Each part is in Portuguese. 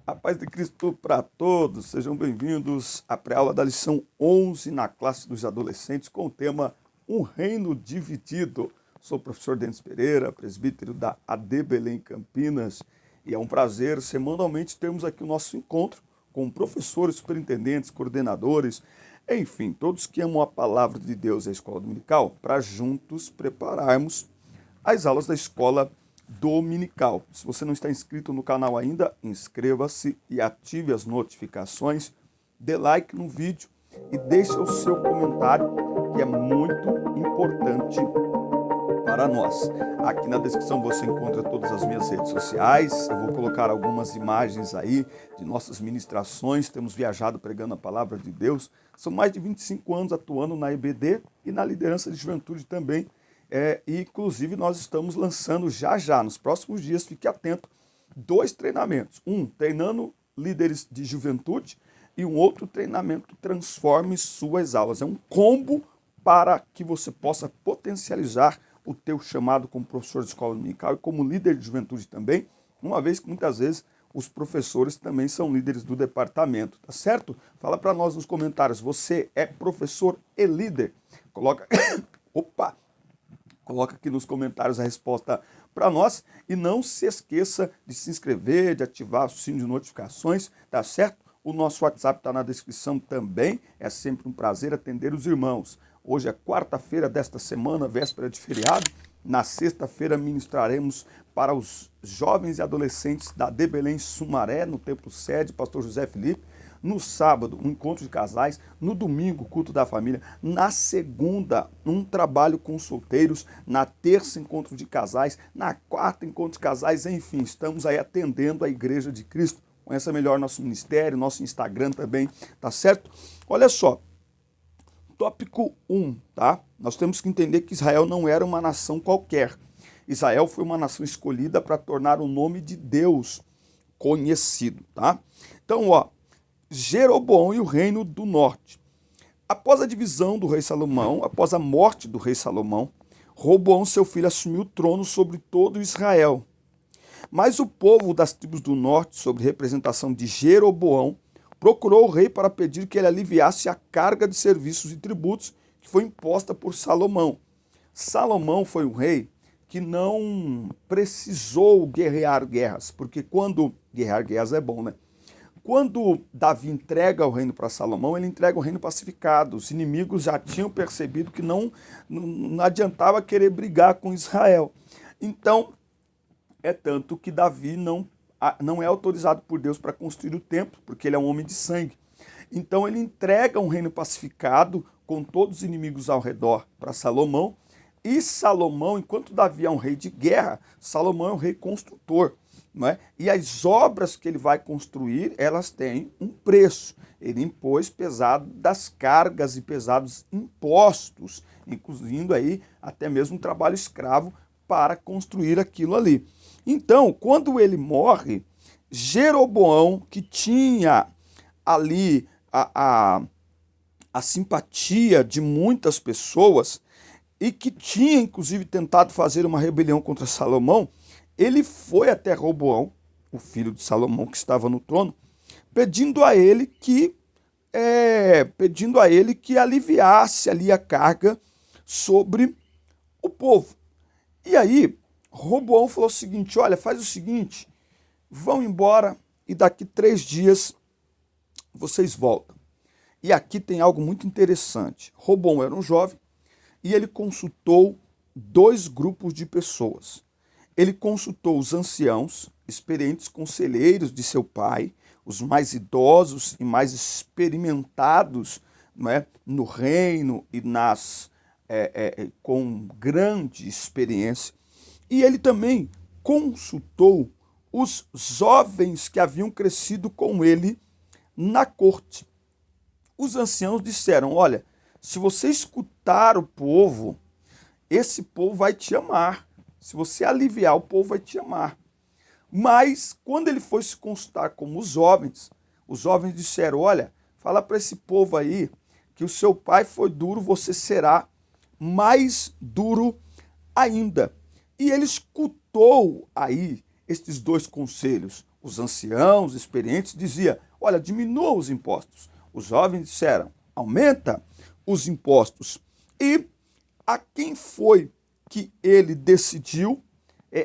A paz de Cristo para todos, sejam bem-vindos à pré-aula da lição 11 na classe dos adolescentes com o tema Um Reino Dividido. Sou o professor Denis Pereira, presbítero da AD Belém Campinas, e é um prazer semanalmente termos aqui o nosso encontro com professores, superintendentes, coordenadores, enfim, todos que amam a palavra de Deus e a escola dominical, para juntos prepararmos as aulas da escola dominical. Se você não está inscrito no canal ainda, inscreva-se e ative as notificações, dê like no vídeo e deixe o seu comentário, que é muito importante para nós. Aqui na descrição você encontra todas as minhas redes sociais, eu vou colocar algumas imagens aí de nossas ministrações, temos viajado pregando a palavra de Deus, são mais de 25 anos atuando na EBD e na liderança de juventude também. E inclusive nós estamos lançando já, nos próximos dias, fique atento, 2 treinamentos. Um, treinando líderes de juventude, e um outro treinamento, transforme suas aulas. É um combo para que você possa potencializar o teu chamado como professor de escola dominical e como líder de juventude também, uma vez que muitas vezes os professores também são líderes do departamento, tá certo? Fala para nós nos comentários, você é professor e líder? Coloca aqui nos comentários a resposta para nós e não se esqueça de se inscrever, de ativar o sininho de notificações, tá certo? O nosso WhatsApp está na descrição também, é sempre um prazer atender os irmãos. Hoje é quarta-feira desta semana, véspera de feriado. Na sexta-feira ministraremos para os jovens e adolescentes da De Belém Sumaré, no Templo Sede, Pastor José Felipe. No sábado, um encontro de casais. No domingo, culto da família. Na segunda, um trabalho com solteiros. Na terça, encontro de casais. Na quarta, encontro de casais. Enfim, estamos aí atendendo a Igreja de Cristo. Conheça melhor nosso ministério, nosso Instagram também, tá certo? Olha só, tópico 1, tá? Nós temos que entender que Israel não era uma nação qualquer. Israel foi uma nação escolhida para tornar o nome de Deus conhecido, tá? Então, ó, Jeroboão e o reino do norte. Após a divisão do rei Salomão, após a morte do rei Salomão, Roboão, seu filho, assumiu o trono sobre todo Israel. Mas o povo das tribos do norte, sob representação de Jeroboão, procurou o rei para pedir que ele aliviasse a carga de serviços e tributos que foi imposta por Salomão. Salomão foi um rei que não precisou guerrear guerras, porque quando guerrear guerras é bom, né? Quando Davi entrega o reino para Salomão, ele entrega o reino pacificado. Os inimigos já tinham percebido que não adiantava querer brigar com Israel. Então, é tanto que Davi não é autorizado por Deus para construir o templo, porque ele é um homem de sangue. Então ele entrega um reino pacificado, com todos os inimigos ao redor, para Salomão. E Salomão, enquanto Davi é um rei de guerra, Salomão é um rei construtor. Não é? E as obras que ele vai construir, elas têm um preço. Ele impôs pesadas cargas e pesados impostos, incluindo aí até mesmo um trabalho escravo para construir aquilo ali. Então, quando ele morre, Jeroboão, que tinha ali a simpatia de muitas pessoas e que tinha, inclusive, tentado fazer uma rebelião contra Salomão, ele foi até Roboão, o filho de Salomão que estava no trono, pedindo a ele que aliviasse ali a carga sobre o povo. E aí, Roboão falou o seguinte, olha, faz o seguinte, vão embora e daqui 3 dias vocês voltam. E aqui tem algo muito interessante. Roboão era um jovem e ele consultou 2 grupos de pessoas. Ele consultou os anciãos, experientes conselheiros de seu pai, os mais idosos e mais experimentados, não é, no reino e com grande experiência. E ele também consultou os jovens que haviam crescido com ele na corte. Os anciãos disseram, olha, se você escutar o povo, esse povo vai te amar. Se você aliviar, o povo vai te amar. Mas, quando ele foi se consultar com os jovens disseram, olha, fala para esse povo aí que o seu pai foi duro, você será mais duro ainda. E ele escutou aí estes dois conselhos? Os anciãos experientes diziam, olha, diminua os impostos. Os jovens disseram, aumenta os impostos. E a quem foi que ele decidiu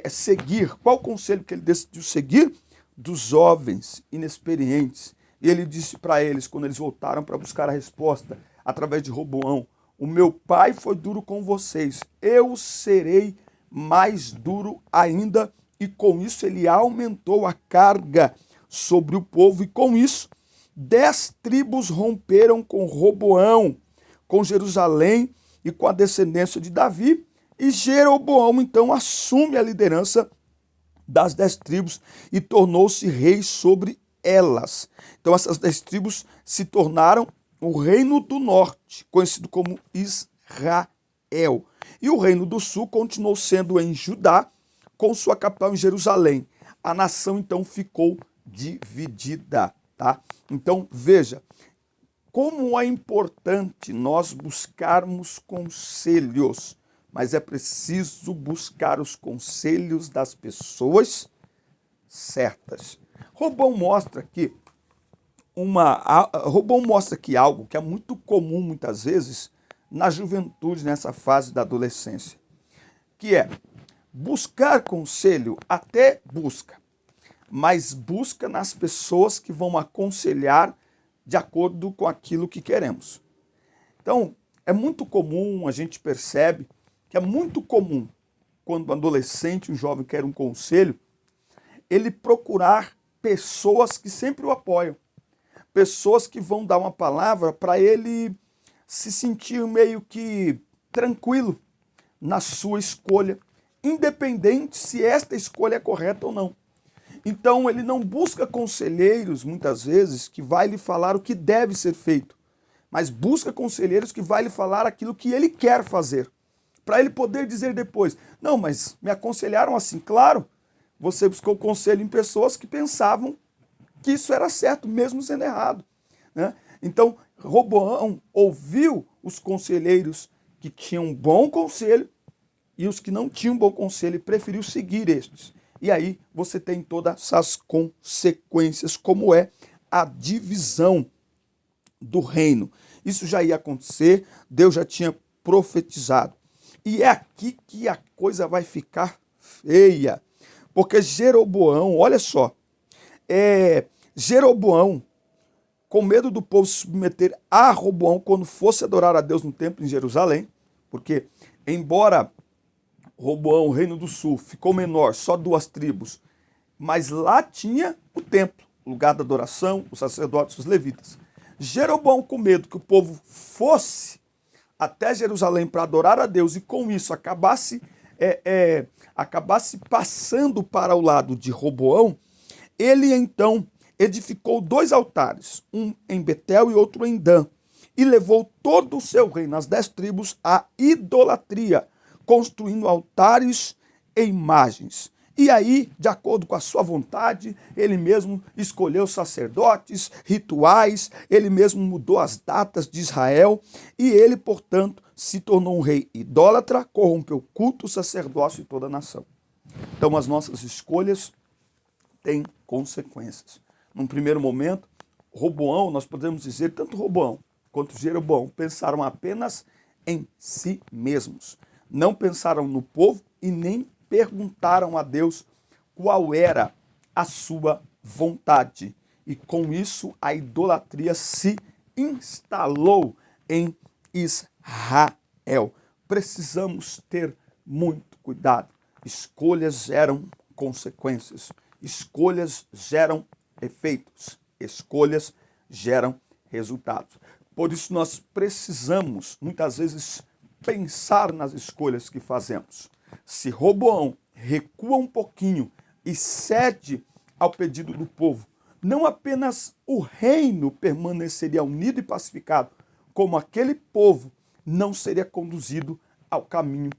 seguir? Qual conselho que ele decidiu seguir? Dos jovens inexperientes. E ele disse para eles, quando eles voltaram para buscar a resposta, através de Roboão, o meu pai foi duro com vocês, eu serei mais duro ainda. E com isso ele aumentou a carga sobre o povo. E com isso, 10 tribos romperam com Roboão, com Jerusalém e com a descendência de Davi. E Jeroboão então assume a liderança das 10 tribos e tornou-se rei sobre elas. Então essas 10 tribos se tornaram o reino do norte, conhecido como Israel. E o reino do sul continuou sendo em Judá, com sua capital em Jerusalém. A nação então ficou dividida, tá? Então veja, como é importante nós buscarmos conselhos, mas é preciso buscar os conselhos das pessoas certas. Roboão mostra aqui algo que é muito comum muitas vezes na juventude, nessa fase da adolescência, que é buscar conselho, até busca, mas busca nas pessoas que vão aconselhar de acordo com aquilo que queremos. Então, é muito comum, a gente percebe que é muito comum, quando um adolescente, um jovem quer um conselho, ele procurar pessoas que sempre o apoiam, pessoas que vão dar uma palavra para ele se sentir meio que tranquilo na sua escolha, independente se esta escolha é correta ou não. Então ele não busca conselheiros, muitas vezes, que vai lhe falar o que deve ser feito, mas busca conselheiros que vai lhe falar aquilo que ele quer fazer, para ele poder dizer depois, não, mas me aconselharam assim. Claro, você buscou conselho em pessoas que pensavam que isso era certo, mesmo sendo errado, né? Então Roboão ouviu os conselheiros que tinham um bom conselho e os que não tinham bom conselho, e preferiu seguir estes. E aí você tem todas essas consequências, como é a divisão do reino. Isso já ia acontecer, Deus já tinha profetizado. E é aqui que a coisa vai ficar feia, porque Jeroboão, olha só, Jeroboão, com medo do povo se submeter a Roboão quando fosse adorar a Deus no templo em Jerusalém, porque embora Roboão, o reino do sul, ficou menor, só 2 tribos, mas lá tinha o templo, o lugar da adoração, os sacerdotes, os levitas. Jeroboão, com medo que o povo fosse até Jerusalém para adorar a Deus e com isso acabasse passando para o lado de Roboão, ele então edificou 2 altares, um em Betel e outro em Dan, e levou todo o seu reino, as 10 tribos, à idolatria, construindo altares e imagens. E aí, de acordo com a sua vontade, ele mesmo escolheu sacerdotes, rituais, ele mesmo mudou as datas de Israel, e ele, portanto, se tornou um rei idólatra, corrompeu o culto, o sacerdócio e toda a nação. Então, as nossas escolhas têm consequências. Num primeiro momento, Roboão, nós podemos dizer, tanto Roboão quanto Jeroboão pensaram apenas em si mesmos. Não pensaram no povo e nem perguntaram a Deus qual era a sua vontade. E com isso a idolatria se instalou em Israel. Precisamos ter muito cuidado. Escolhas geram consequências. Escolhas geram efeitos. Escolhas geram resultados. Por isso nós precisamos, muitas vezes, pensar nas escolhas que fazemos. Se Roboão recua um pouquinho e cede ao pedido do povo, não apenas o reino permaneceria unido e pacificado, como aquele povo não seria conduzido ao caminho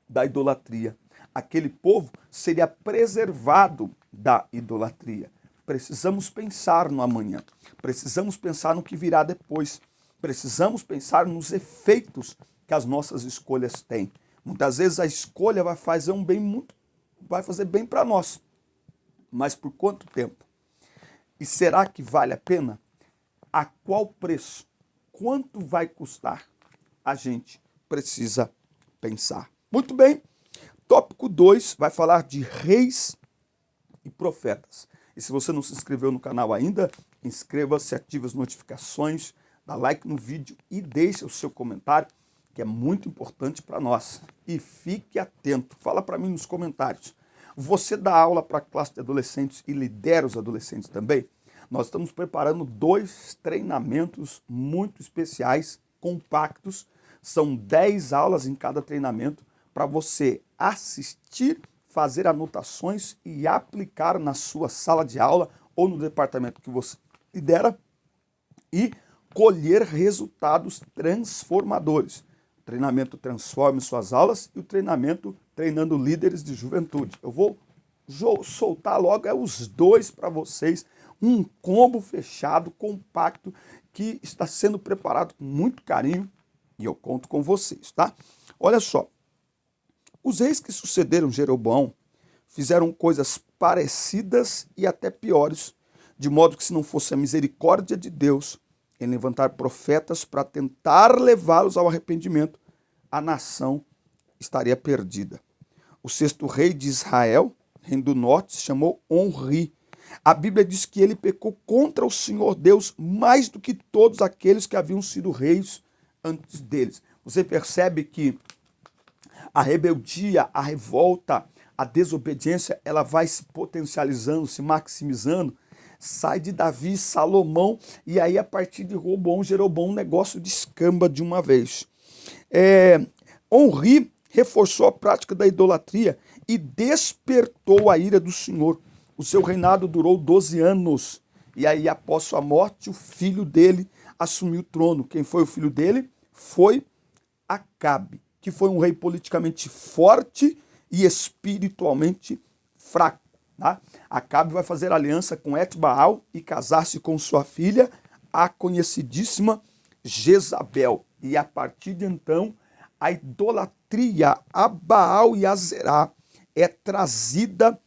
da idolatria. Aquele povo seria preservado da idolatria. Precisamos pensar no amanhã, precisamos pensar no que virá depois, precisamos pensar nos efeitos que as nossas escolhas têm. Muitas vezes a escolha vai fazer bem para nós, Mas por quanto tempo? E será que vale a pena? A qual preço? Quanto vai custar? A gente precisa pensar. Muito bem. Tópico 2 vai falar de reis e profetas. E se você não se inscreveu no canal ainda, inscreva-se, ative as notificações, dá like no vídeo e deixe o seu comentário, que é muito importante para nós. E fique atento, fala para mim nos comentários. Você dá aula para a classe de adolescentes e lidera os adolescentes também? Nós estamos preparando 2 treinamentos muito especiais, compactos. São 10 aulas em cada treinamento para você assistir, fazer anotações e aplicar na sua sala de aula ou no departamento que você lidera e colher resultados transformadores. O treinamento Transforme Suas Aulas e o treinamento Treinando Líderes de Juventude. Eu vou soltar logo os 2 para vocês, um combo fechado, compacto, que está sendo preparado com muito carinho e eu conto com vocês, tá? Olha só, os reis que sucederam Jeroboão fizeram coisas parecidas e até piores, de modo que se não fosse a misericórdia de Deus em levantar profetas para tentar levá-los ao arrependimento, a nação estaria perdida. O 6º rei de Israel, reino do norte, se chamou Onri. A Bíblia diz que ele pecou contra o Senhor Deus mais do que todos aqueles que haviam sido reis antes deles. Você percebe que a rebeldia, a revolta, a desobediência, ela vai se potencializando, se maximizando. Sai de Davi, Salomão, e aí a partir de Roboão, Jeroboão, o negócio descamba de uma vez. Onri reforçou a prática da idolatria e despertou a ira do Senhor. O seu reinado durou 12 anos. E aí, após sua morte, o filho dele assumiu o trono. Quem foi o filho dele? Foi Acabe, que foi um rei politicamente forte e espiritualmente fraco. Tá? Acabe vai fazer aliança com Etbaal e casar-se com sua filha, a conhecidíssima Jezabel. E a partir de então, a idolatria a Baal e a Zerá é trazida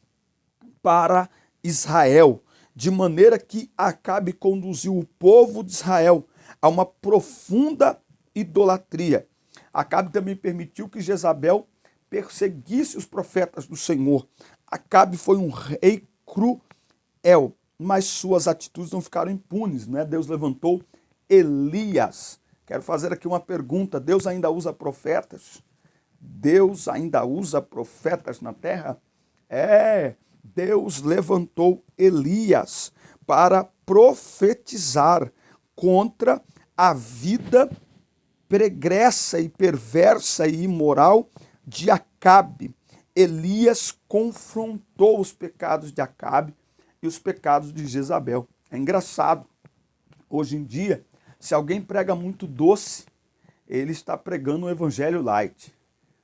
para Israel, de maneira que Acabe conduziu o povo de Israel a uma profunda idolatria. Acabe também permitiu que Jezabel perseguisse os profetas do Senhor. Acabe foi um rei cruel, mas suas atitudes não ficaram impunes, né? Deus levantou Elias. Quero fazer aqui uma pergunta: Deus ainda usa profetas? Deus ainda usa profetas na terra? Deus levantou Elias para profetizar contra a vida pregressa e perversa e imoral de Acabe. Elias confrontou os pecados de Acabe e os pecados de Jezabel. É engraçado, hoje em dia, se alguém prega muito doce, ele está pregando o evangelho light.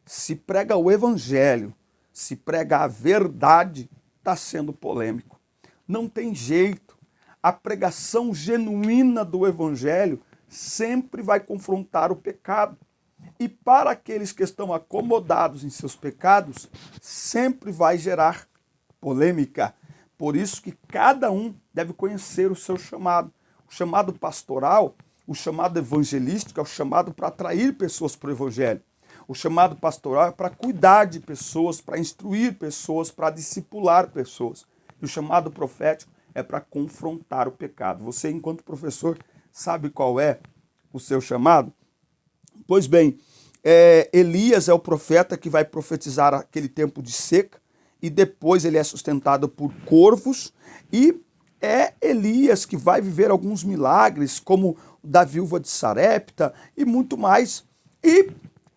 Se prega o evangelho, se prega a verdade, está sendo polêmico. Não tem jeito. A pregação genuína do evangelho sempre vai confrontar o pecado. E para aqueles que estão acomodados em seus pecados, sempre vai gerar polêmica. Por isso que cada um deve conhecer o seu chamado. O chamado pastoral, o chamado evangelístico é o chamado para atrair pessoas para o evangelho. O chamado pastoral é para cuidar de pessoas, para instruir pessoas, para discipular pessoas. E o chamado profético é para confrontar o pecado. Você, enquanto professor, sabe qual é o seu chamado? Pois bem, Elias é o profeta que vai profetizar aquele tempo de seca e depois ele é sustentado por corvos, e é Elias que vai viver alguns milagres, como o da viúva de Sarepta e muito mais. E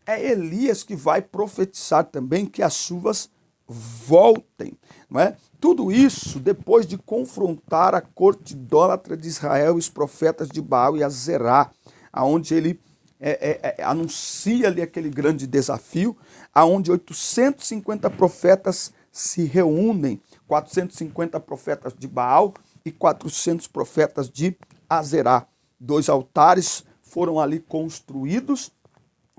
é Elias que vai profetizar também que as chuvas voltem, não é? Tudo isso depois de confrontar a corte idólatra de Israel e os profetas de Baal e Azerá, aonde ele anuncia ali aquele grande desafio, aonde 850 profetas se reúnem, 450 profetas de Baal e 400 profetas de Azerá. 2 altares foram ali construídos,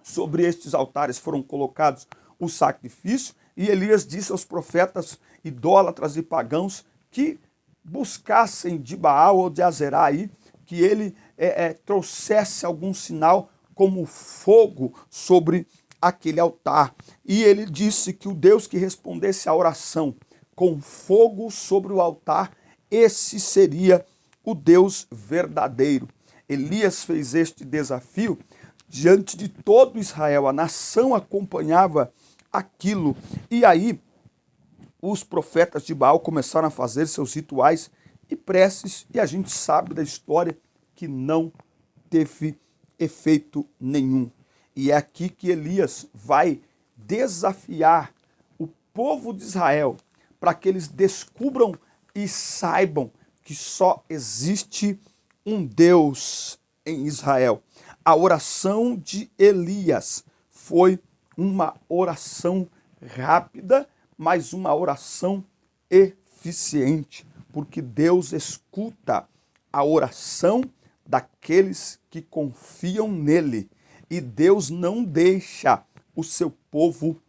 sobre estes altares foram colocados o sacrifício, e Elias disse aos profetas idólatras e pagãos que buscassem de Baal ou de Azerá aí, que ele trouxesse algum sinal como fogo sobre aquele altar. E ele disse que o Deus que respondesse à oração com fogo sobre o altar, esse seria o Deus verdadeiro. Elias fez este desafio diante de todo Israel. A nação acompanhava aquilo. E aí, os profetas de Baal começaram a fazer seus rituais e preces, e a gente sabe da história que não teve efeito nenhum. E é aqui que Elias vai desafiar o povo de Israel para que eles descubram e saibam que só existe um Deus em Israel. A oração de Elias foi uma oração rápida, mas uma oração eficiente, porque Deus escuta a oração daqueles que confiam nele, e Deus não deixa o seu povo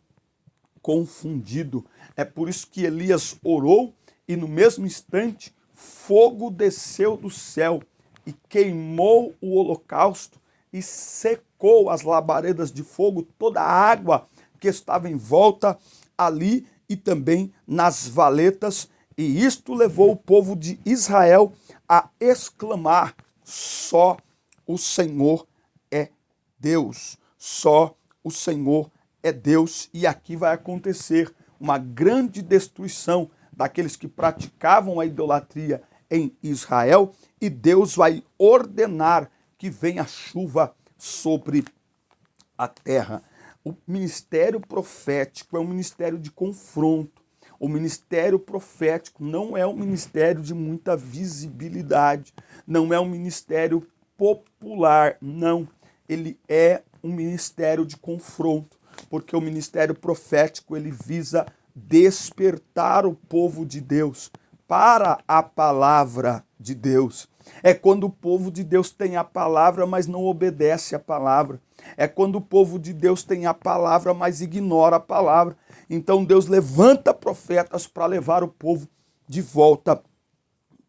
confundido. É por isso que Elias orou e no mesmo instante fogo desceu do céu e queimou o holocausto e secou as labaredas de fogo, toda a água que estava em volta ali e também nas valetas, e isto levou o povo de Israel a exclamar: só o Senhor é Deus, só o Senhor é Deus. E aqui vai acontecer uma grande destruição daqueles que praticavam a idolatria em Israel, e Deus vai ordenar que venha chuva sobre a terra. O ministério profético é um ministério de confronto. O ministério profético não é um ministério de muita visibilidade, não é um ministério popular, não. Ele é um ministério de confronto, porque o ministério profético ele visa despertar o povo de Deus para a palavra de Deus. É quando o povo de Deus tem a palavra, mas não obedece a palavra. É quando o povo de Deus tem a palavra, mas ignora a palavra. Então Deus levanta profetas para levar o povo de volta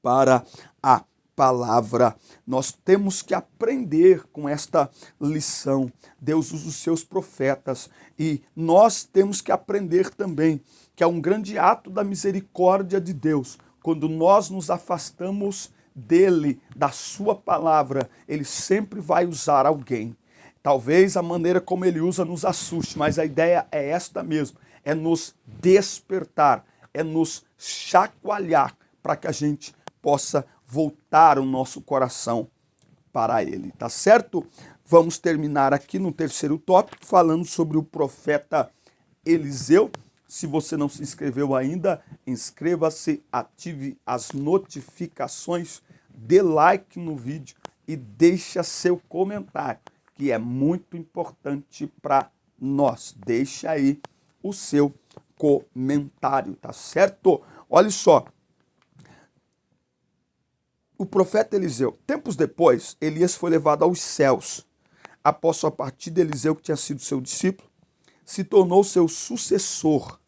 para a palavra. Nós temos que aprender com esta lição. Deus usa os seus profetas e nós temos que aprender também que é um grande ato da misericórdia de Deus. Quando nós nos afastamos dele, da sua palavra, ele sempre vai usar alguém. Talvez a maneira como ele usa nos assuste, mas a ideia é esta mesmo, é nos despertar, é nos chacoalhar para que a gente possa voltar o nosso coração para ele, tá certo? Vamos terminar aqui no terceiro tópico falando sobre o profeta Eliseu. Se você não se inscreveu ainda, inscreva-se, ative as notificações, dê like no vídeo e deixa seu comentário, que é muito importante para nós. Deixa aí o seu comentário, tá certo? Olha só, o profeta Eliseu. Tempos depois, Elias foi levado aos céus. Após sua partida, Eliseu, que tinha sido seu discípulo, se tornou seu sucessor.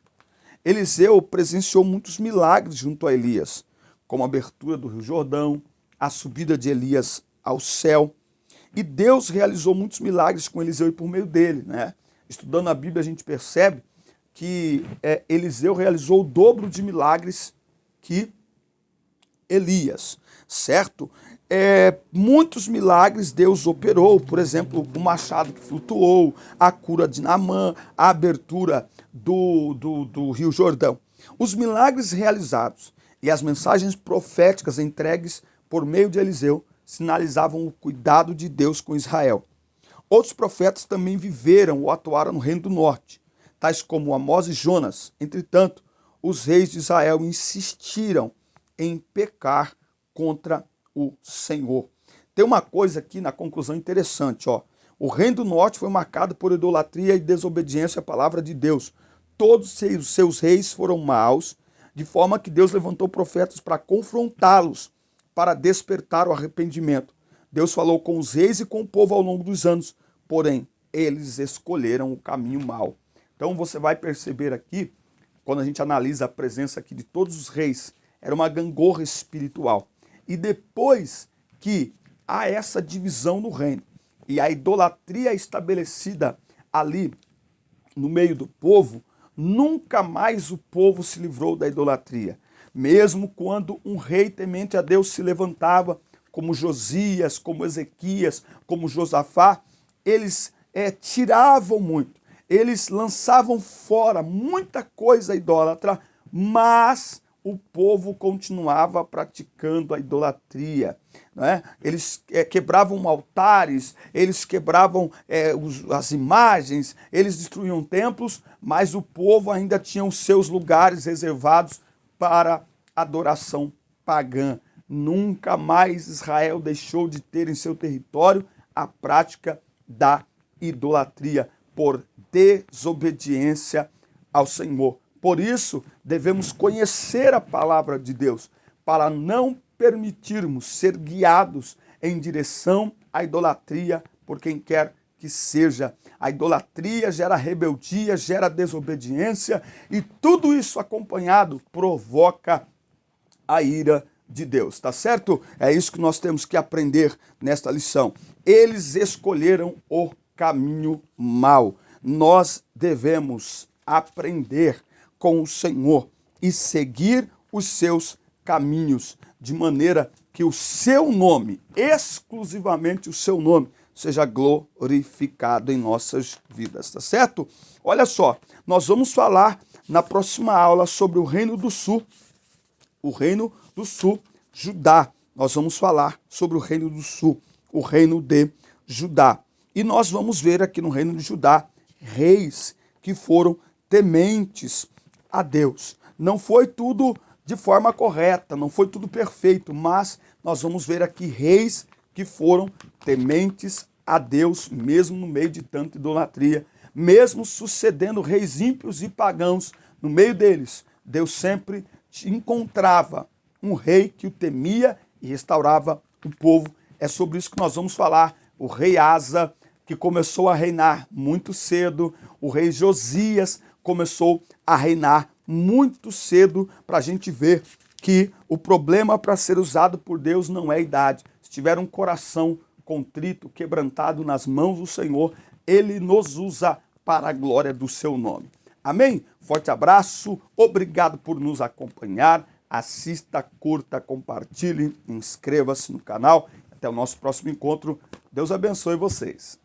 Eliseu presenciou muitos milagres junto a Elias, como a abertura do Rio Jordão, a subida de Elias ao céu. E Deus realizou muitos milagres com Eliseu e por meio dele, né? Estudando a Bíblia, a gente percebe que Eliseu realizou o dobro de milagres que Elias, certo? Muitos milagres Deus operou, por exemplo, o machado que flutuou, a cura de Naamã, a abertura do Rio Jordão. Os milagres realizados e as mensagens proféticas entregues por meio de Eliseu sinalizavam o cuidado de Deus com Israel. Outros profetas também viveram ou atuaram no Reino do Norte, tais como Amós e Jonas. Entretanto, os reis de Israel insistiram em pecar contra o Senhor. Tem uma coisa aqui na conclusão interessante, ó. O Reino do Norte foi marcado por idolatria e desobediência à palavra de Deus. Todos os seus reis foram maus, de forma que Deus levantou profetas para confrontá-los, para despertar o arrependimento. Deus falou com os reis e com o povo ao longo dos anos, porém, eles escolheram o caminho mau. Então você vai perceber aqui, quando a gente analisa a presença aqui de todos os reis era uma gangorra espiritual. E depois que há essa divisão no reino e a idolatria estabelecida ali no meio do povo, nunca mais o povo se livrou da idolatria. Mesmo quando um rei temente a Deus se levantava, como Josias, como Ezequias, como Josafá, eles tiravam muito, eles lançavam fora muita coisa idólatra, mas o povo continuava praticando a idolatria. Né? Eles quebravam altares, eles quebravam as imagens, eles destruíam templos, mas o povo ainda tinha os seus lugares reservados para adoração pagã. Nunca mais Israel deixou de ter em seu território a prática da idolatria por desobediência ao Senhor. Por isso, devemos conhecer a palavra de Deus, para não permitirmos ser guiados em direção à idolatria por quem quer que seja. A idolatria gera rebeldia, gera desobediência, e tudo isso acompanhado provoca a ira de Deus, tá certo? É isso que nós temos que aprender nesta lição. Eles escolheram o caminho mau. Nós devemos aprender com o Senhor e seguir os seus caminhos, de maneira que o seu nome, exclusivamente o seu nome, seja glorificado em nossas vidas, tá certo? Olha só, nós vamos falar na próxima aula sobre o Reino do Sul. O Reino do Sul, Judá. Nós vamos falar sobre o Reino do Sul, o Reino de Judá. E nós vamos ver aqui no Reino de Judá reis que foram tementes a Deus. Não foi tudo de forma correta, não foi tudo perfeito, mas nós vamos ver aqui reis que foram tementes a Deus, mesmo no meio de tanta idolatria, mesmo sucedendo reis ímpios e pagãos no meio deles. Deus sempre encontrava um rei que o temia e restaurava o povo. É sobre isso que nós vamos falar. O rei Asa, que começou a reinar muito cedo, o rei Josias começou a reinar muito cedo, para a gente ver que o problema para ser usado por Deus não é a idade. Se tiver um coração contrito, quebrantado nas mãos do Senhor, Ele nos usa para a glória do seu nome. Amém? Forte abraço, obrigado por nos acompanhar, assista, curta, compartilhe, inscreva-se no canal. Até o nosso próximo encontro. Deus abençoe vocês.